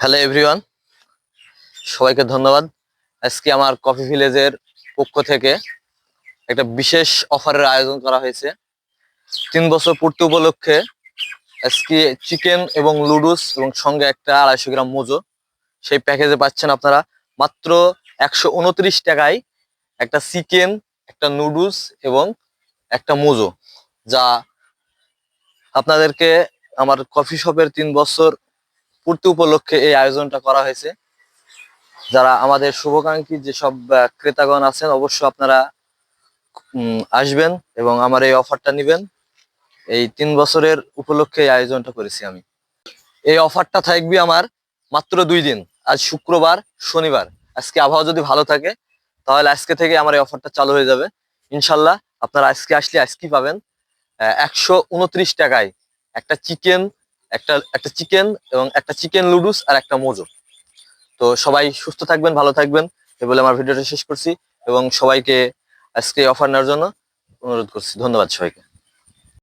Hello everyone, সবাইকে ধন্যবাদ। আজকে আমার কফি ভিলেজের পক্ষ থেকে একটা বিশেষ অফারের আয়োজন করা হয়েছে। 3 বছর পূর্তি উপলক্ষে আজকে চিকেন এবং লুডুস এবং সঙ্গে একটা 250 গ্রাম মোজো সেই প্যাকেজে পাচ্ছেন আপনারা মাত্র 129 টাকায়। একটা চিকেন, একটা নুডলস এবং একটা মোজো, যা আপনাদেরকে আমার কফি শপের 3 বছর পূর্তি উপলক্ষে এই আয়োজনটা করা হয়েছে। যারা আমাদের শুভাকাঙ্ক্ষী যেসব ক্রেতাগণ আছেন, অবশ্যই আপনারা আসবেন এবং আমার এই অফারটা নেবেন। এই 3 বছরের উপলক্ষে এই আয়োজনটা করেছি আমি। এই অফারটা থাকবে আমার মাত্র 2 দিন, আজ শুক্রবার, শনিবার। আজকে আবহাওয়া যদি ভালো থাকে তাহলে আজকে থেকে আমার এই অফারটা চালু হয়ে যাবে ইনশাল্লাহ। আপনারা আজকে আসলে আজকেই পাবেন 129 টাকায় একটা চিকেন, একটা চিকেন এবং একটা চিকেন লুডুস আর একটা মোজো। তো সবাই সুস্থ থাকবেন, ভালো থাকবেন, এ বলে আমার ভিডিওটা শেষ করছি এবং সবাইকে আজকে অফার নেওয়ার জন্য অনুরোধ করছি। ধন্যবাদ সবাইকে।